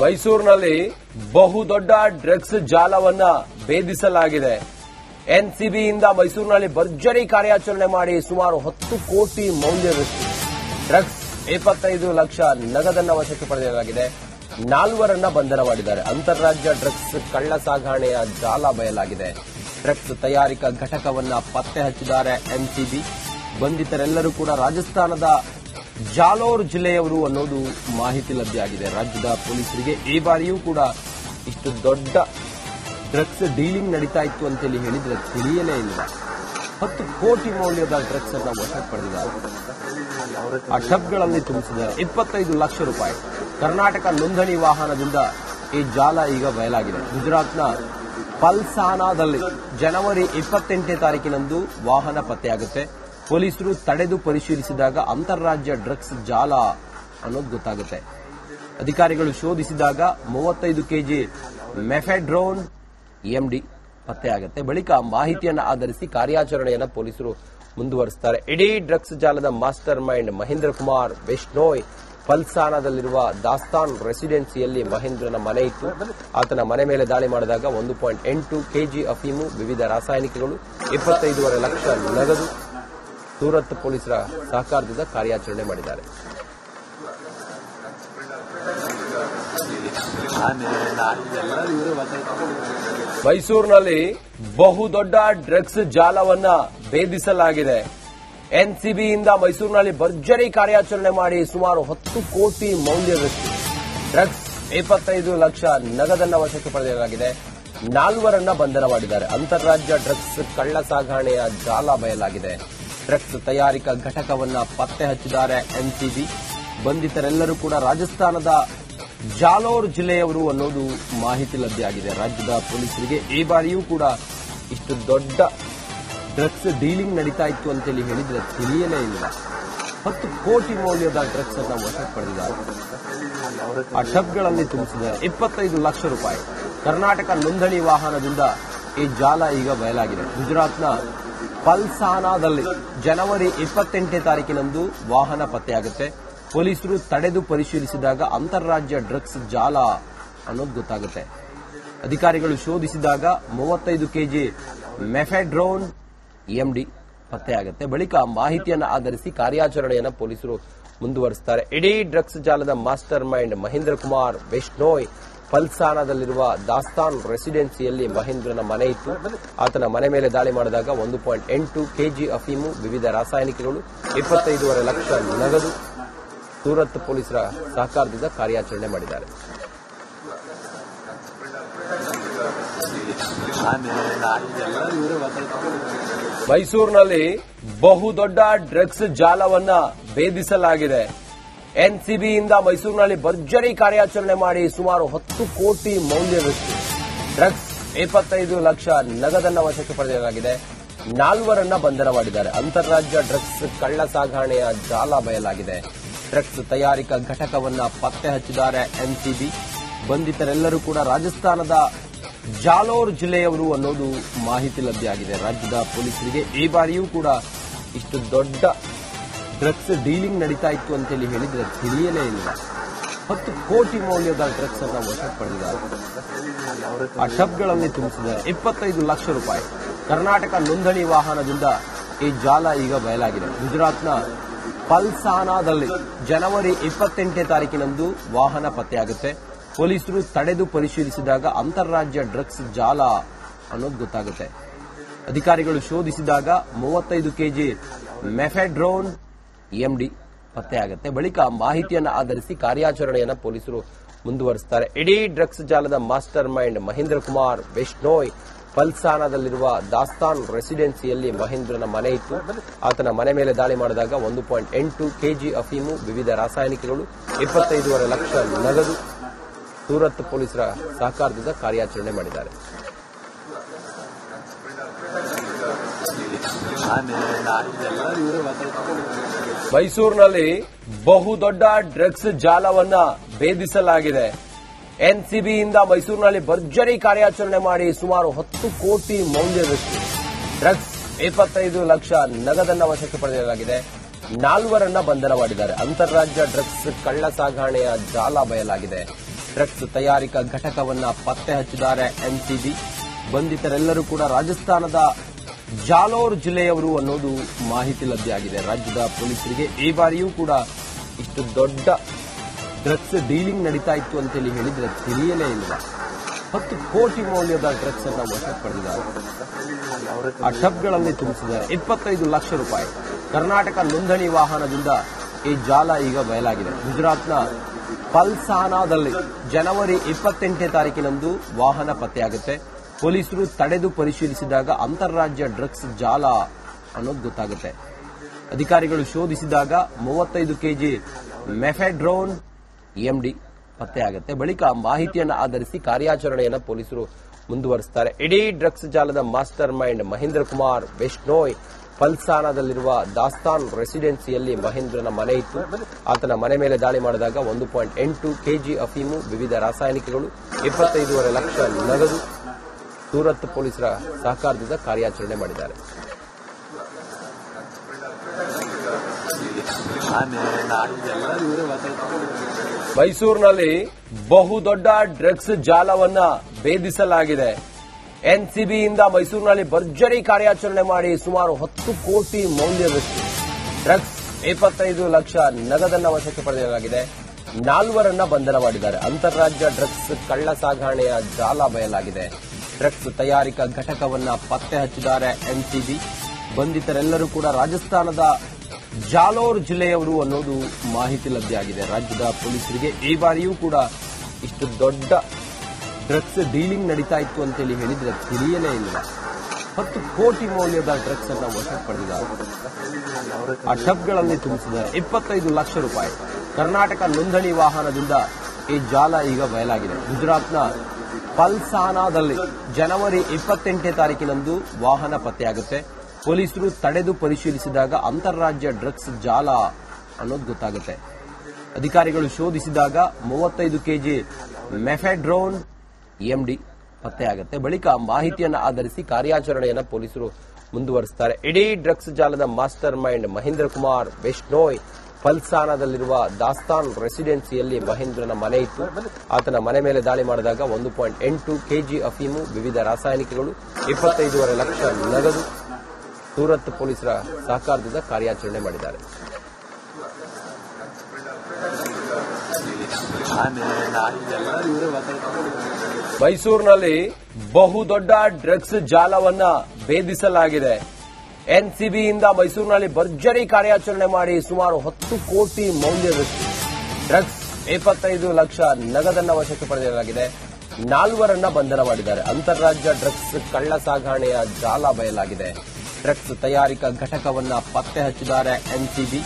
ಮೈಸೂರಿನಲ್ಲಿ ಬಹುದೊಡ್ಡ ಡ್ರಗ್ಸ್ ಜಾಲವನ್ನ ಭೇದಿಸಲಾಗಿದೆ. ಎನ್ಸಿಬಿಯಿಂದ ಮೈಸೂರಿನಲ್ಲಿ ಭರ್ಜರಿ ಕಾರ್ಯಾಚರಣೆ ಮಾಡಿ ಸುಮಾರು 10 ಕೋಟಿ ಮೌಲ್ಯದಷ್ಟು ಡ್ರಗ್ಸ್ 25 ಲಕ್ಷ ನಗದನ್ನ ವಶಕ್ಕೆ ಪಡೆಯಲಾಗಿದೆ. 4 ಬಂಧನ ಮಾಡಿದ್ದಾರೆ. ಅಂತಾರಾಜ್ಯ ಡ್ರಗ್ಸ್ ಕಳ್ಳ ಸಾಗಣೆಯ ಜಾಲ ಬಯಲಾಗಿದೆ. ಡ್ರಗ್ಸ್ ತಯಾರಿಕಾ ಘಟಕವನ್ನ ಪತ್ತೆ ಹಚ್ಚಿದ್ದಾರೆ ಎನ್ಸಿಬಿ. ಬಂಧಿತರೆಲ್ಲರೂ ಕೂಡ ರಾಜಸ್ಥಾನದ ಜಾಲೋರ್ ಜಿಲ್ಲೆಯವರು ಅನ್ನೋದು ಮಾಹಿತಿ ಲಭ್ಯ ಆಗಿದೆ. ರಾಜ್ಯದ ಪೊಲೀಸರಿಗೆ ಈ ಬಾರಿಯೂ ಕೂಡ ಇಷ್ಟು ದೊಡ್ಡ ಡ್ರಗ್ಸ್ ಡೀಲಿಂಗ್ ನಡೀತಾ ಇತ್ತು ಅಂತೇಳಿ ಹೇಳಿದ್ರೆ ತಿಳಿಯಲೇ ಇಲ್ಲ. 10 ಕೋಟಿ ಮೌಲ್ಯದ ಡ್ರಗ್ಸ್ ಅನ್ನ ವಶಕ್ಕೆ ಪಡೆದಿದ್ದಾರೆ. ಆ ಟಬ್ಗಳಲ್ಲಿ ತುಂಬಿಸಿದ್ದಾರೆ. 25 ಲಕ್ಷ ರೂಪಾಯಿ. ಕರ್ನಾಟಕ ನೋಂದಣಿ ವಾಹನದಿಂದ ಈ ಜಾಲ ಈಗ ಬಯಲಾಗಿದೆ. ಗುಜರಾತ್ನ ಪಲ್ಸಾನಾದಲ್ಲಿ ಜನವರಿ 28ನೇ ತಾರೀಕಿನಂದು ವಾಹನ ಪತ್ತೆಯಾಗುತ್ತೆ. ಪೊಲೀಸರು ತಡೆದು ಪರಿಶೀಲಿಸಿದಾಗ ಅಂತಾರಾಜ್ಯ ಡ್ರಗ್ಸ್ ಜಾಲ ಅನ್ನೋದು ಗೊತ್ತಾಗುತ್ತೆ. ಅಧಿಕಾರಿಗಳು ಶೋಧಿಸಿದಾಗ 35 ಕೆಜಿ ಮೆಫೆಡ್ರೋನ್ ಎಂಡಿ ಪತ್ತೆಯಾಗುತ್ತೆ. ಬಳಿಕ ಮಾಹಿತಿಯನ್ನು ಆಧರಿಸಿ ಕಾರ್ಯಾಚರಣೆಯನ್ನು ಪೊಲೀಸರು ಮುಂದುವರಿಸುತ್ತಾರೆ. ಇಡೀ ಡ್ರಗ್ಸ್ ಜಾಲದ ಮಾಸ್ಟರ್ ಮೈಂಡ್ ಮಹೇಂದ್ರ ಕುಮಾರ್ ಬಿಷ್ಣೋಯ್ ಪಲ್ಸಾನಾದಲ್ಲಿರುವ ದಾಸ್ತಾನ್ ರೆಸಿಡೆನ್ಸಿಯಲ್ಲಿ ಮಹೇಂದ್ರನ ಮನೆ ಇತ್ತು. ಆತನ ಮನೆ ಮೇಲೆ ದಾಳಿ ಮಾಡಿದಾಗ 1.8 ಕೆಜಿ ಅಫೀಮು, ವಿವಿಧ ರಾಸಾಯನಿಕಗಳು, 25 ಲಕ್ಷ ನಗದು ಸೂರತ್ ಪೊಲೀಸರ ಸಹಕಾರದಿಂದ ಕಾರ್ಯಾಚರಣೆ ಮಾಡಿದ್ದಾರೆ. ಮೈಸೂರಿನಲ್ಲಿ ಬಹುದೊಡ್ಡ ಡ್ರಗ್ಸ್ ಜಾಲವನ್ನ ಭೇದಿಸಲಾಗಿದೆ. ಎನ್ಸಿಬಿಯಿಂದ ಮೈಸೂರಿನಲ್ಲಿ ಭರ್ಜರಿ ಕಾರ್ಯಾಚರಣೆ ಮಾಡಿ ಸುಮಾರು 10 ಕೋಟಿ ಮೌಲ್ಯದಷ್ಟು ಡ್ರಗ್ಸ್ 25 ಲಕ್ಷ ನಗದನ್ನ ವಶಕ್ಕೆ ಪಡೆಯಲಾಗಿದೆ. 4 ಬಂಧನ ಮಾಡಿದ್ದಾರೆ. ಅಂತಾರಾಜ್ಯ ಡ್ರಗ್ಸ್ ಕಳ್ಳ ಸಾಗಣೆಯ ಜಾಲ ಬಯಲಾಗಿದೆ. ಡ್ರಗ್ಸ್ ತಯಾರಿಕಾ ಘಟಕವನ್ನ ಪತ್ತೆ ಹಚ್ಚಿದ್ದಾರೆ ಎನ್ಸಿಬಿ. ಬಂಧಿತರೆಲ್ಲರೂ ಕೂಡ ರಾಜಸ್ಥಾನದ ಜಾಲೋರ್ ಜಿಲ್ಲೆಯವರು ಅನ್ನೋದು ಮಾಹಿತಿ ಲಭ್ಯ ಆಗಿದೆ. ರಾಜ್ಯದ ಪೊಲೀಸರಿಗೆ ಈ ಬಾರಿಯೂ ಕೂಡ ಇಷ್ಟು ದೊಡ್ಡ ಡ್ರಗ್ಸ್ ಡೀಲಿಂಗ್ ನಡೀತಾ ಇತ್ತು ಅಂತೇಳಿ ಹೇಳಿದ್ರೆ ತಿಳಿಯಲೇ ಇಲ್ಲ. 10 ಕೋಟಿ ಮೌಲ್ಯದ ಡ್ರಗ್ಸ್ ಅನ್ನ ವಶಕ್ಕೆ ಪಡೆದಿದ್ದಾರೆ. ಆ ಟಬ್ಗಳಲ್ಲಿ ತುಂಬಿಸಿದ್ದಾರೆ. 25 ಲಕ್ಷ ರೂಪಾಯಿ. ಕರ್ನಾಟಕ ನೋಂದಣಿ ವಾಹನದಿಂದ ಈ ಜಾಲ ಈಗ ಬಯಲಾಗಿದೆ. ಗುಜರಾತ್ನ ಪಲ್ಸಾನಾದಲ್ಲಿ ಜನವರಿ 28ನೇ ತಾರೀಕಿನಂದು ವಾಹನ ಪತ್ತೆಯಾಗುತ್ತೆ. ಪೊಲೀಸರು ತಡೆದು ಪರಿಶೀಲಿಸಿದಾಗ ಅಂತಾರಾಜ್ಯ ಡ್ರಗ್ಸ್ ಜಾಲ ಅನ್ನೋದು ಗೊತ್ತಾಗುತ್ತೆ. ಅಧಿಕಾರಿಗಳು ಶೋಧಿಸಿದಾಗ 35 ಕೆಜಿ ಮೆಫೆಡ್ರೋನ್ ಎಂಡಿ ಪತ್ತೆಯಾಗುತ್ತೆ. ಬಳಿಕ ಮಾಹಿತಿಯನ್ನು ಆಧರಿಸಿ ಕಾರ್ಯಾಚರಣೆಯನ್ನು ಪೊಲೀಸರು ಮುಂದುವರಿಸುತ್ತಾರೆ. ಇಡೀ ಡ್ರಗ್ಸ್ ಜಾಲದ ಮಾಸ್ಟರ್ ಮೈಂಡ್ ಮಹೇಂದ್ರ ಕುಮಾರ್ ಬಿಷ್ಣೋಯ್ ಪಲ್ಸಾನಾದಲ್ಲಿರುವ ದಾಸ್ತಾನ್ ರೆಸಿಡೆನ್ಸಿಯಲ್ಲಿ ಮಹೇಂದ್ರನ ಮನೆ ಇತ್ತು. ಆತನ ಮನೆ ಮೇಲೆ ದಾಳಿ ಮಾಡಿದಾಗ 1.8 ಕೆಜಿ ಅಫೀಮು, ವಿವಿಧ ರಾಸಾಯನಿಕಗಳು, 25 ಲಕ್ಷ ನಗದು ಸೂರತ್ ಪೊಲೀಸರ ಸಹಕಾರದಿಂದ ಕಾರ್ಯಾಚರಣೆ ಮಾಡಿದ್ದಾರೆ. ಮೈಸೂರಿನಲ್ಲಿ ಬಹುದೊಡ್ಡ ಡ್ರಗ್ಸ್ ಜಾಲವನ್ನ ಭೇದಿಸಲಾಗಿದೆ. ಎನ್ಸಿಬಿಯಿಂದ ಮೈಸೂರಿನಲ್ಲಿ ಭರ್ಜರಿ ಕಾರ್ಯಾಚರಣೆ ಮಾಡಿ ಸುಮಾರು 10 ಕೋಟಿ ಮೌಲ್ಯದಷ್ಟು ಡ್ರಗ್ಸ್ 25 ಲಕ್ಷ ನಗದನ್ನ ವಶಕ್ಕೆ ಪಡೆಯಲಾಗಿದೆ. 4 ಬಂಧನ ಮಾಡಿದ್ದಾರೆ. ಅಂತಾರಾಜ್ಯ ಡ್ರಗ್ಸ್ ಕಳ್ಳ ಸಾಗಣೆಯ ಜಾಲ ಬಯಲಾಗಿದೆ. ಡ್ರಗ್ಸ್ ತಯಾರಿಕಾ ಘಟಕವನ್ನ ಪತ್ತೆ ಹಚ್ಚಿದ್ದಾರೆ ಎನ್ಸಿಬಿ. ಬಂಧಿತರೆಲ್ಲರೂ ಕೂಡ ರಾಜಸ್ಥಾನದ ಜಾಲೋರ್ ಜಿಲ್ಲೆಯವರು ಅನ್ನೋದು ಮಾಹಿತಿ ಲಭ್ಯ ಆಗಿದೆ. ರಾಜ್ಯದ ಪೊಲೀಸರಿಗೆ ಈ ಬಾರಿಯೂ ಕೂಡ ಇಷ್ಟು ದೊಡ್ಡ ಡ್ರಗ್ಸ್ ಡೀಲಿಂಗ್ ನಡೀತಾ ಇತ್ತು ಅಂತೇಳಿ ಹೇಳಿದ್ರೆ ತಿಳಿಯಲೇ ಇಲ್ಲ. 10 ಕೋಟಿ ಮೌಲ್ಯದ ಡ್ರಗ್ಸ್ ಅನ್ನ ವಶಕ್ಕೆ ಪಡೆದಿದ್ದಾರೆ. ಆ ಟಬ್ಗಳಲ್ಲಿ ತುಂಬಿಸಿದ್ದಾರೆ. 25 ಲಕ್ಷ ರೂಪಾಯಿ. ಕರ್ನಾಟಕ ನೋಂದಣಿ ವಾಹನದಿಂದ ಈ ಜಾಲ ಈಗ ಬಯಲಾಗಿದೆ. ಗುಜರಾತ್ನ ಪಲ್ಸಾನಾದಲ್ಲಿ ಜನವರಿ 28ನೇ ತಾರೀಕಿನಂದು ವಾಹನ ಪತ್ತೆಯಾಗುತ್ತೆ. ಪೊಲೀಸರು ತಡೆದು ಪರಿಶೀಲಿಸಿದಾಗ ಅಂತಾರಾಜ್ಯ ಡ್ರಗ್ಸ್ ಜಾಲ ಅನ್ನೋದು ಗೊತ್ತಾಗುತ್ತೆ. ಅಧಿಕಾರಿಗಳು ಶೋಧಿಸಿದಾಗ 35 ಕೆಜಿ ಮೆಫೆಡ್ರೋನ್ ಎಂಡಿ ಪತ್ತೆಯಾಗುತ್ತೆ. ಬಳಿಕ ಮಾಹಿತಿಯನ್ನು ಆಧರಿಸಿ ಕಾರ್ಯಾಚರಣೆಯನ್ನು ಪೊಲೀಸರು ಮುಂದುವರಿಸುತ್ತಾರೆ. ಇಡೀ ಡ್ರಗ್ಸ್ ಜಾಲದ ಮಾಸ್ಟರ್ ಮೈಂಡ್ ಮಹೇಂದ್ರ ಕುಮಾರ್ ಬಿಷ್ಣೋಯ್ ಪಲ್ಸಾನಾದಲ್ಲಿರುವ ದಾಸ್ತಾನ್ ರೆಸಿಡೆನ್ಸಿಯಲ್ಲಿ ಮಹೇಂದ್ರನ ಮನೆ ಇತ್ತು. ಆತನ ಮನೆ ಮೇಲೆ ದಾಳಿ ಮಾಡಿದಾಗ 1.8 ಕೆಜಿ ಅಫೀಮು, ವಿವಿಧ ರಾಸಾಯನಿಕಗಳು, 25 ಲಕ್ಷ ನಗದು ಸೂರತ್ ಪೊಲೀಸರ ಸಹಕಾರದಿಂದ ಕಾರ್ಯಾಚರಣೆ ಮಾಡಿದ್ದಾರೆ. ಮೈಸೂರಿನಲ್ಲಿ ಬಹುದೊಡ್ಡ ಡ್ರಗ್ಸ್ ಜಾಲವನ್ನ ಭೇದಿಸಲಾಗಿದೆ. ಎನ್ಸಿಬಿಯಿಂದ ಮೈಸೂರಿನಲ್ಲಿ ಭರ್ಜರಿ ಕಾರ್ಯಾಚರಣೆ ಮಾಡಿ ಸುಮಾರು 10 ಕೋಟಿ ಮೌಲ್ಯದಷ್ಟು ಡ್ರಗ್ಸ್ 25 ಲಕ್ಷ ನಗದನ್ನ ವಶಕ್ಕೆ ಪಡೆಯಲಾಗಿದೆ. 4 ಬಂಧನ ಮಾಡಿದ್ದಾರೆ. ಅಂತಾರಾಜ್ಯ ಡ್ರಗ್ಸ್ ಕಳ್ಳ ಸಾಗಣೆಯ ಜಾಲ ಬಯಲಾಗಿದೆ. ಡ್ರಗ್ಸ್ ತಯಾರಿಕಾ ಘಟಕವನ್ನ ಪತ್ತೆ ಹಚ್ಚಿದ್ದಾರೆ ಎನ್ಸಿಬಿ. ಬಂಧಿತರೆಲ್ಲರೂ ಕೂಡ ರಾಜಸ್ಥಾನದ ಜಾಲೋರ್ ಜಿಲ್ಲೆಯವರು ಅನ್ನೋದು ಮಾಹಿತಿ ಲಭ್ಯವಾಗಿದೆ. ರಾಜ್ಯದ ಪೊಲೀಸರಿಗೆ ಈ ಬಾರಿಯೂ ಕೂಡ ಇಷ್ಟು ದೊಡ್ಡ ಡ್ರಗ್ಸ್ ಡೀಲಿಂಗ್ ನಡೀತಾ ಇತ್ತು ಅಂತೇಳಿ ಹೇಳಿದ್ರೆ ತಿಳಿಯಲೇ ಇಲ್ಲ. 10 ಕೋಟಿ ಮೌಲ್ಯದ ಡ್ರಗ್ಸ್ ಅನ್ನ ವಶಕ್ಕೆ ಪಡೆದಿದ್ದಾರೆ. ಆ ಟಬ್ಗಳಲ್ಲಿ ತುಂಬಿಸಿದ್ದಾರೆ. 25 ಲಕ್ಷ ರೂಪಾಯಿ. ಕರ್ನಾಟಕ ನೋಂದಣಿ ವಾಹನದಿಂದ ಈ ಜಾಲ ಈಗ ಬಯಲಾಗಿದೆ. ಗುಜರಾತ್ನ ಪಲ್ಸಾನಾದಲ್ಲಿ ಜನವರಿ 28ನೇ ತಾರೀಕಿನಂದು ವಾಹನ ಪತ್ತೆಯಾಗುತ್ತೆ. ಪೊಲೀಸರು ತಡೆದು ಪರಿಶೀಲಿಸಿದಾಗ ಅಂತಾರಾಜ್ಯ ಡ್ರಗ್ಸ್ ಜಾಲ ಅನ್ನೋದು ಗೊತ್ತಾಗುತ್ತೆ. ಅಧಿಕಾರಿಗಳು ಶೋಧಿಸಿದಾಗ 35 ಕೆಜಿ ಮೆಫೆಡ್ರೋನ್ ಎಂಡಿ ಪತ್ತೆಯಾಗುತ್ತೆ. ಬಳಿಕ ಮಾಹಿತಿಯನ್ನು ಆಧರಿಸಿ ಕಾರ್ಯಾಚರಣೆಯನ್ನು ಪೊಲೀಸರು ಮುಂದುವರಿಸುತ್ತಾರೆ. ಇಡೀ ಡ್ರಗ್ಸ್ ಜಾಲದ ಮಾಸ್ಟರ್ ಮೈಂಡ್ ಮಹೇಂದ್ರ ಕುಮಾರ್ ಬಿಷ್ಣೋಯ್ ಪಲ್ಸಾನಾದಲ್ಲಿರುವ ದಾಸ್ತಾನ್ ರೆಸಿಡೆನ್ಸಿಯಲ್ಲಿ ಮಹೇಂದ್ರನ ಮನೆ ಇತ್ತು. ಆತನ ಮನೆ ಮೇಲೆ ದಾಳಿ ಮಾಡಿದಾಗ 1.8 ಕೆಜಿ ಅಫೀಮು, ವಿವಿಧ ರಾಸಾಯನಿಕಗಳು, 25.5 ಲಕ್ಷ ನಗದು ಸೂರತ್ ಪೊಲೀಸರ ಸಹಕಾರದಿಂದ ಕಾರ್ಯಾಚರಣೆ ಮಾಡಿದ್ದಾರೆ. ಮೈಸೂರಿನಲ್ಲಿ ಬಹುದೊಡ್ಡ ಡ್ರಗ್ಸ್ ಜಾಲವನ್ನ ಭೇದಿಸಲಾಗಿದೆ. ಎನ್ಸಿಬಿಯಿಂದ ಮೈಸೂರಿನಲ್ಲಿ ಭರ್ಜರಿ ಕಾರ್ಯಾಚರಣೆ ಮಾಡಿ ಸುಮಾರು 10 ಕೋಟಿ ಮೌಲ್ಯದಷ್ಟು ಡ್ರಗ್ಸ್, 25 ಲಕ್ಷ ನಗದನ್ನ ವಶಕ್ಕೆ ಪಡೆಯಲಾಗಿದೆ. 4 ಬಂಧನ ಮಾಡಿದ್ದಾರೆ. ಅಂತಾರಾಜ್ಯ ಡ್ರಗ್ಸ್ ಕಳ್ಳ ಸಾಗಣೆಯ ಜಾಲ ಬಯಲಾಗಿದೆ. ಡ್ರಗ್ಸ್ ತಯಾರಿಕಾ ಘಟಕವನ್ನ ಪತ್ತೆ ಹಚ್ಚಿದ್ದಾರೆ ಎನ್ಸಿಬಿ. ಬಂಧಿತರೆಲ್ಲರೂ ಕೂಡ ರಾಜಸ್ಥಾನದ ಜಾಲೋರ್ ಜಿಲ್ಲೆಯವರು ಅನ್ನೋದು ಮಾಹಿತಿ ಲಭ್ಯವಾಗಿದೆ. ರಾಜ್ಯದ ಪೊಲೀಸರಿಗೆ ಈ ಬಾರಿಯೂ ಕೂಡ ಇಷ್ಟು ದೊಡ್ಡ ಡ್ರಗ್ಸ್ ಡೀಲಿಂಗ್ ನಡೀತಾ ಇತ್ತು ಅಂತೇಳಿ ಹೇಳಿದ್ರೆ ತಿಳಿಯಲೇ ಇಲ್ಲ. 10 ಕೋಟಿ ಮೌಲ್ಯದ ಡ್ರಗ್ಸ್ ಅನ್ನ ವಶಕ್ಕೆ ಪಡೆದಿದ್ದಾರೆ. ಆ ಟಬ್ಗಳಲ್ಲಿ ತುಂಬಿಸಿದ್ದಾರೆ. 25 ಲಕ್ಷ ರೂಪಾಯಿ. ಕರ್ನಾಟಕ ನೋಂದಣಿ ವಾಹನದಿಂದ ಈ ಜಾಲ ಈಗ ಬಯಲಾಗಿದೆ. ಗುಜರಾತ್ನ ಪಲ್ಸಾನಾದಲ್ಲಿ ಜನವರಿ 28ನೇ ತಾರೀಕಿನಂದು ವಾಹನ ಪತ್ತೆಯಾಗುತ್ತೆ. ಪೊಲೀಸರು ತಡೆದು ಪರಿಶೀಲಿಸಿದಾಗ ಅಂತಾರಾಜ್ಯ ಡ್ರಗ್ಸ್ ಜಾಲ ಅನ್ನೋದು ಗೊತ್ತಾಗುತ್ತೆ. ಅಧಿಕಾರಿಗಳು ಶೋಧಿಸಿದಾಗ 35 ಕೆಜಿ ಮೆಫೆಡ್ರೋನ್ ಎಂಡಿ ಪತ್ತೆಯಾಗುತ್ತೆ. ಬಳಿಕ ಮಾಹಿತಿಯನ್ನು ಆಧರಿಸಿ ಕಾರ್ಯಾಚರಣೆಯನ್ನು ಪೊಲೀಸರು ಮುಂದುವರಿಸುತ್ತಾರೆ. ಇಡೀ ಡ್ರಗ್ಸ್ ಜಾಲದ ಮಾಸ್ಟರ್ ಮೈಂಡ್ ಮಹೇಂದ್ರ ಕುಮಾರ್ ಬಿಷ್ಣೋಯ್ ಪಲ್ಸಾನಾದಲ್ಲಿರುವ ದಾಸ್ತಾನ್ ರೆಸಿಡೆನ್ಸಿಯಲ್ಲಿ ಮಹೇಂದ್ರನ ಮನೆ ಇತ್ತು. ಆತನ ಮನೆ ಮೇಲೆ ದಾಳಿ ಮಾಡಿದಾಗ 1.8 ಕೆಜಿ ಅಫೀಮು, ವಿವಿಧ ರಾಸಾಯನಿಕಗಳು, 25.5 ಲಕ್ಷ ನಗದು ಸೂರತ್ ಪೊಲೀಸರ ಸಹಕಾರದಿಂದ ಕಾರ್ಯಾಚರಣೆ ಮಾಡಿದ್ದಾರೆ. ಮೈಸೂರಿನಲ್ಲಿ ಬಹುದೊಡ್ಡ ಡ್ರಗ್ಸ್ ಜಾಲವನ್ನ ಭೇದಿಸಲಾಗಿದೆ. ಎನ್ಸಿಬಿಯಿಂದ ಮೈಸೂರಿನಲ್ಲಿ ಭರ್ಜರಿ ಕಾರ್ಯಾಚರಣೆ ಮಾಡಿ ಸುಮಾರು 10 ಕೋಟಿ ಮೌಲ್ಯದಷ್ಟು ಡ್ರಗ್ಸ್, 25 ಲಕ್ಷ ನಗದನ್ನ ವಶಕ್ಕೆ ಪಡೆಯಲಾಗಿದೆ. 4 ಬಂಧನ ಮಾಡಿದ್ದಾರೆ. ಅಂತಾರಾಜ್ಯ ಡ್ರಗ್ಸ್ ಕಳ್ಳ ಸಾಗಣೆಯ ಜಾಲ ಬಯಲಾಗಿದೆ. ಡ್ರಗ್ಸ್ ತಯಾರಿಕಾ ಘಟಕವನ್ನ ಪತ್ತೆ ಹಚ್ಚಿದ್ದಾರೆ ಎನ್ಸಿಬಿ.